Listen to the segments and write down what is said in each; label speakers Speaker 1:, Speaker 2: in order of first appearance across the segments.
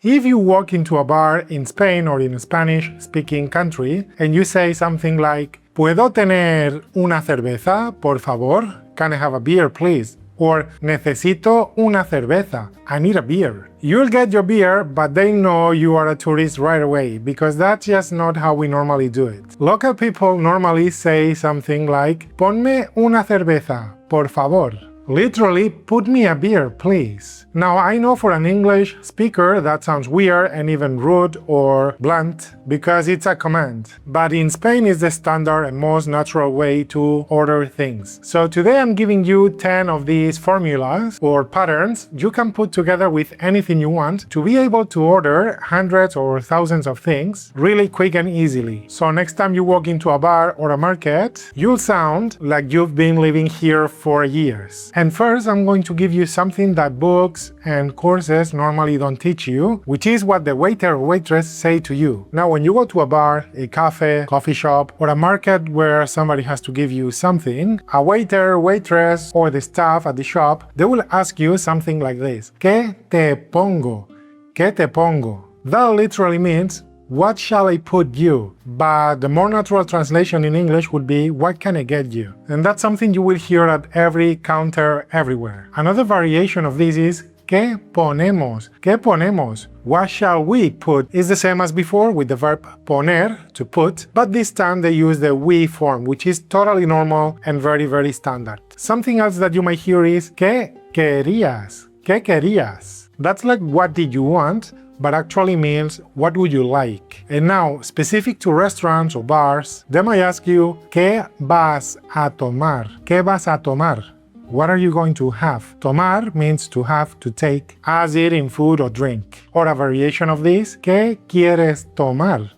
Speaker 1: If you walk into a bar in Spain or in a Spanish-speaking country and you say something like, ¿Puedo tener una cerveza, por favor? Can I have a beer, please? Or, necesito una cerveza. I need a beer. You'll get your beer, but they know you are a tourist right away, because that's just not how we normally do it. Local people normally say something like, Ponme una cerveza, por favor. Literally, put me a beer, please. Now, I know for an English speaker that sounds weird and even rude or blunt because it's a command. But in Spain, it's the standard and most natural way to order things. So today I'm giving you 10 of these formulas or patterns you can put together with anything you want to be able to order hundreds or thousands of things really quick and easily. So next time you walk into a bar or a market, you'll sound like you've been living here for years. And first, I'm going to give you something that books and courses normally don't teach you, which is what the waiter or waitress say to you. Now, when you go to a bar, a cafe, coffee shop, or a market where somebody has to give you something, a waiter, waitress, or the staff at the shop, they will ask you something like this. ¿Qué te pongo? ¿Qué te pongo? That literally means, what shall I put you? But the more natural translation in English would be, what can I get you? And that's something you will hear at every counter everywhere. Another variation of this is, ¿qué ponemos? ¿Qué ponemos? What shall we put? Is the same as before with the verb poner, to put, but this time they use the we form, which is totally normal and very, very standard. Something else that you might hear is, ¿qué querías? ¿Qué querías? That's like, what did you want? But actually means, what would you like? And now, specific to restaurants or bars, they might ask you, ¿qué vas a tomar? ¿Qué vas a tomar? What are you going to have? Tomar means to have, to take, as in food or drink. Or a variation of this, ¿qué quieres tomar?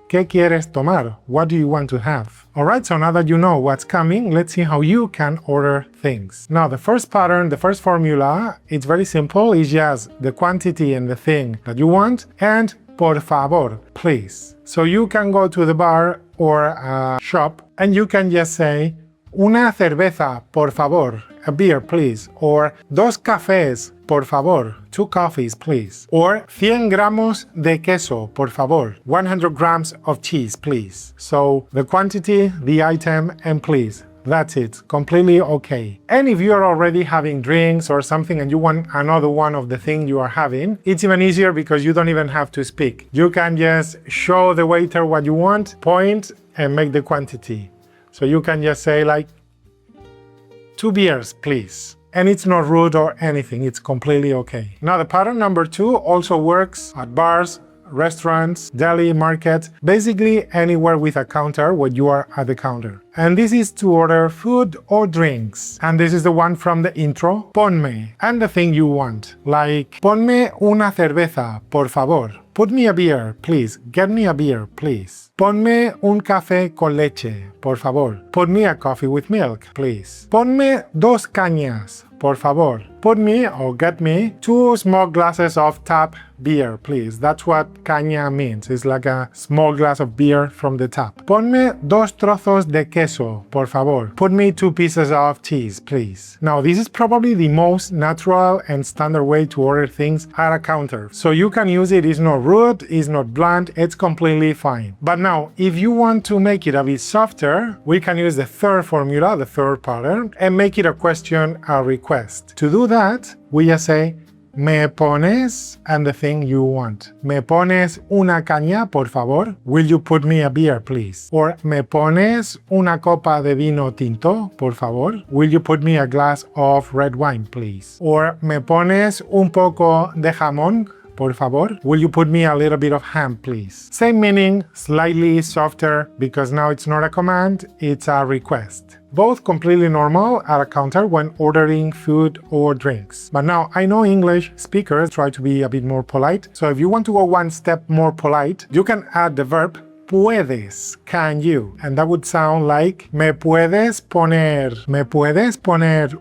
Speaker 1: ¿Qué quieres tomar? What do you want to have? Alright, so now that you know what's coming, let's see how you can order things. Now, the first pattern, the first formula, it's very simple. It's just the quantity and the thing that you want, and por favor, please. So you can go to the bar or a shop, and you can just say, una cerveza, por favor, a beer, please. Or dos cafés, por favor, 2 coffees, please. Or 100 gramos de queso, por favor, 100 grams of cheese, please. So the quantity, the item, and please. That's it, completely okay. And if you are already having drinks or something and you want another one of the thing you are having, it's even easier because you don't even have to speak. You can just show the waiter what you want, point, and make the quantity. So you can just say like, 2 beers, please. And it's not rude or anything, it's completely okay. Now the pattern number 2 also works at bars, restaurants, deli, market, basically anywhere with a counter when you are at the counter. And this is to order food or drinks. And this is the one from the intro, Ponme, and the thing you want. Like, ponme una cerveza, por favor. Put me a beer, please. Get me a beer, please. Ponme un café con leche, por favor. Put me a coffee with milk, please. Ponme 2 cañas, por favor. Put me or get me 2 small glasses of tap beer, please. That's what caña means. It's like a small glass of beer from the tap. Ponme 2 trozos de queso, por favor. Put me 2 pieces of cheese, please. Now, this is probably the most natural and standard way to order things at a counter. So you can use it. It's not rude, it's not blunt, it's completely fine. But now, if you want to make it a bit softer, we can use the third formula, the third pattern, and make it a question, a request. To do that, we just say, ¿me pones? And the thing you want. ¿Me pones una caña, por favor? Will you put me a beer, please? Or, ¿me pones una copa de vino tinto, por favor? Will you put me a glass of red wine, please? Or, ¿me pones un poco de jamón, por favor? Will you put me a little bit of ham, please? Same meaning, slightly softer, because now it's not a command, it's a request. Both completely normal at a counter when ordering food or drinks. But now, I know English speakers try to be a bit more polite, so if you want to go one step more polite, you can add the verb puedes, can you? And that would sound like, ¿me puedes poner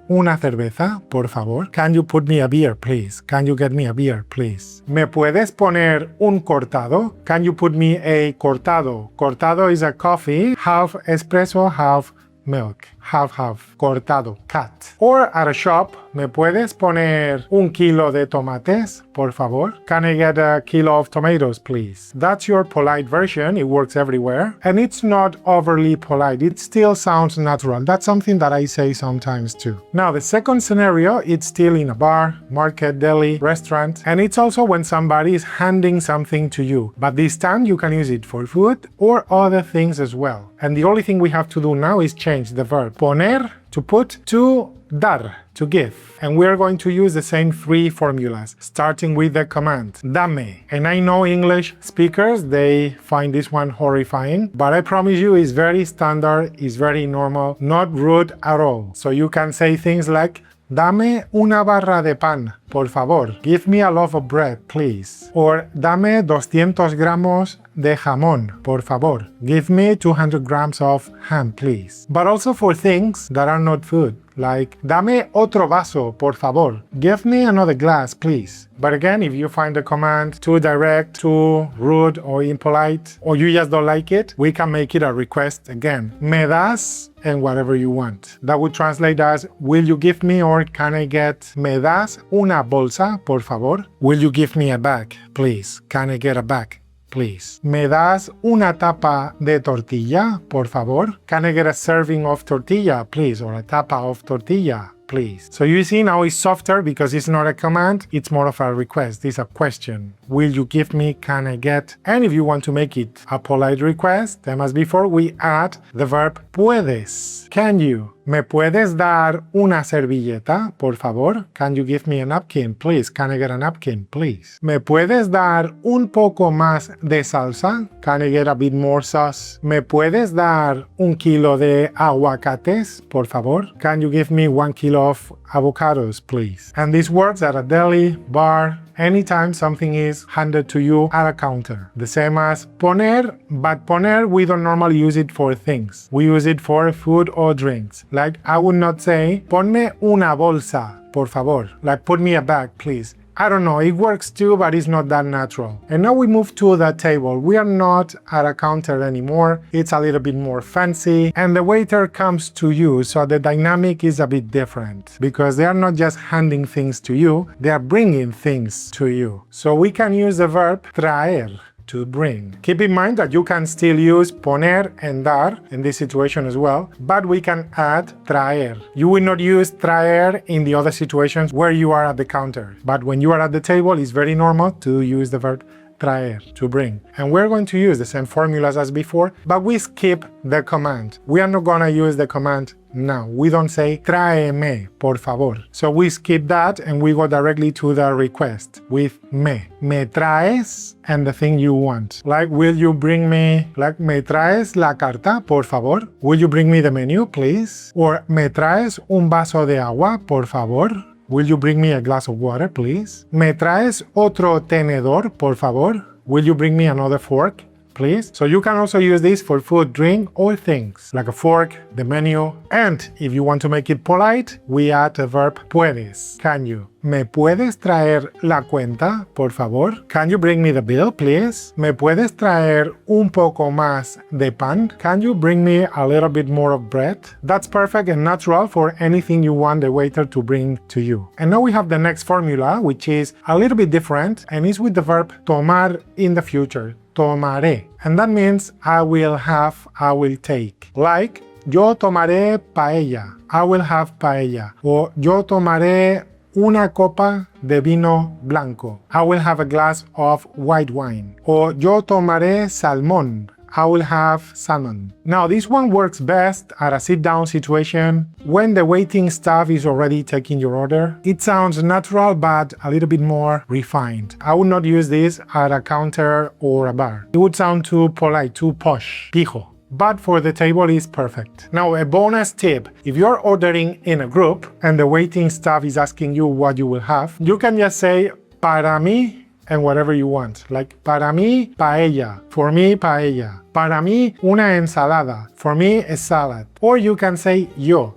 Speaker 1: una cerveza, por favor? Can you put me a beer, please? Can you get me a beer, please? ¿Me puedes poner un cortado? Can you put me a cortado? Cortado is a coffee, half espresso, half milk. half, cortado, cut. Or at a shop, ¿me puedes poner un kilo de tomates, por favor? Can I get a kilo of tomatoes, please? That's your polite version. It works everywhere. And it's not overly polite. It still sounds natural. That's something that I say sometimes too. Now, the second scenario, it's still in a bar, market, deli, restaurant. And it's also when somebody is handing something to you. But this time you can use it for food or other things as well. And the only thing we have to do now is change the verb poner, to put, to dar, to give. And we're going to use the same three formulas, starting with the command, darme. And I know English speakers, they find this one horrifying, but I promise you it's very standard, it's very normal, not rude at all. So you can say things like, dame una barra de pan, por favor. Give me a loaf of bread, please. Or dame 200 gramos de jamón, por favor. Give me 200 grams of ham, please. But also for things that are not food, like dame otro vaso, por favor. Give me another glass, please. But again, if you find the command too direct, too rude or impolite, or you just don't like it, we can make it a request again. Me das and whatever you want. That would translate as, will you give me or can I get, me das una bolsa, por favor? Will you give me a bag, please? Can I get a bag, please? ¿Me das una tapa de tortilla, por favor? Can I get a serving of tortilla, please? Or a tapa of tortilla, please? So you see now it's softer because it's not a command, it's more of a request, it's a question. Will you give me, can I get? And if you want to make it a polite request, then as before we add the verb puedes. Can you? ¿Me puedes dar una servilleta, por favor? Can you give me a napkin, please? Can I get a napkin, please? ¿Me puedes dar un poco más de salsa? Can I get a bit more sauce? ¿Me puedes dar un kilo de aguacates, por favor? Can you give me 1 kilo of avocados, please? And this works at a deli, bar, anytime something is handed to you at a counter. The same as poner, but poner we don't normally use it for things. We use it for food or drinks. Like I would not say, ponme una bolsa, por favor. Like put me a bag, please. I don't know, it works too, but it's not that natural. And now we move to the table. We are not at a counter anymore. It's a little bit more fancy. And the waiter comes to you, so the dynamic is a bit different. Because they are not just handing things to you, they are bringing things to you. So we can use the verb traer, to bring. Keep in mind that you can still use poner and dar in this situation as well, but we can add traer. You will not use traer in the other situations where you are at the counter, but when you are at the table, it's very normal to use the verb traer, to bring. And we're going to use the same formulas as before, but we skip the command. We are not gonna use the command now. We don't say traerme, por favor. So we skip that and we go directly to the request with me. Me traes and the thing you want. Like, will you bring me, like, me traes la carta, por favor? Will you bring me the menu, please? Or me traes un vaso de agua, por favor? Will you bring me a glass of water, please? ¿Me traes otro tenedor, por favor? Will you bring me another fork, please? So you can also use this for food, drink, or things, like a fork, the menu. And if you want to make it polite, we add the verb puedes. Can you? ¿Me puedes traer la cuenta, por favor? Can you bring me the bill, please? ¿Me puedes traer un poco más de pan? Can you bring me a little bit more of bread? That's perfect and natural for anything you want the waiter to bring to you. And now we have the next formula, which is a little bit different, and is with the verb tomar in the future. Tomaré. And that means I will have, I will take. Like, yo tomaré paella. I will have paella. Or yo tomaré una copa de vino blanco. I will have a glass of white wine. Or yo tomaré salmón. I will have salmon. Now this one works best at a sit-down situation when the waiting staff is already taking your order. It sounds natural but a little bit more refined. I would not use this at a counter or a bar. It would sound too polite, too posh, pijo. But for the table is perfect. Now a bonus tip, if you're ordering in a group and the waiting staff is asking you what you will have, you can just say para mí and whatever you want. Like para mí paella, for me paella. Para mí una ensalada, for me a salad. Or you can say yo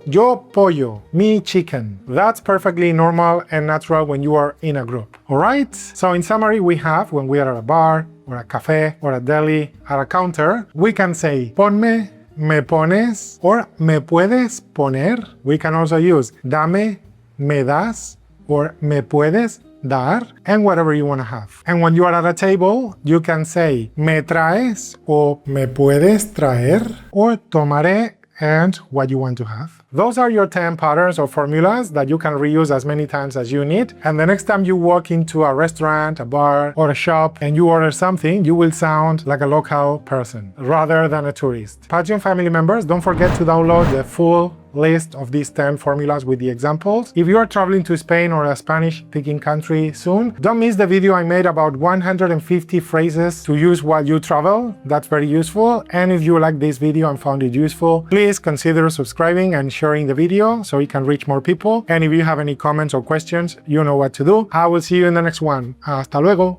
Speaker 1: pollo, me chicken. That's perfectly normal and natural when you are in a group. Alright? So in summary, we have when we are at a bar, or a café, or a deli, at a counter, we can say ponme, me pones or me puedes poner. We can also use dame, me das, or me puedes dar, and whatever you want to have. And when you are at a table, you can say me traes or me puedes traer or tomaré and what you want to have. Those are your 10 patterns or formulas that you can reuse as many times as you need. And the next time you walk into a restaurant, a bar, or a shop and you order something, you will sound like a local person rather than a tourist. Patreon family members, don't forget to download the full list of these 10 formulas with the examples. If you are traveling to Spain or a Spanish-speaking country soon, don't miss the video I made about 150 phrases to use while you travel. That's very useful. And if you like this video and found it useful, please consider subscribing and sharing the video so it can reach more people. And if you have any comments or questions, you know what to do. I will see you in the next one. Hasta luego.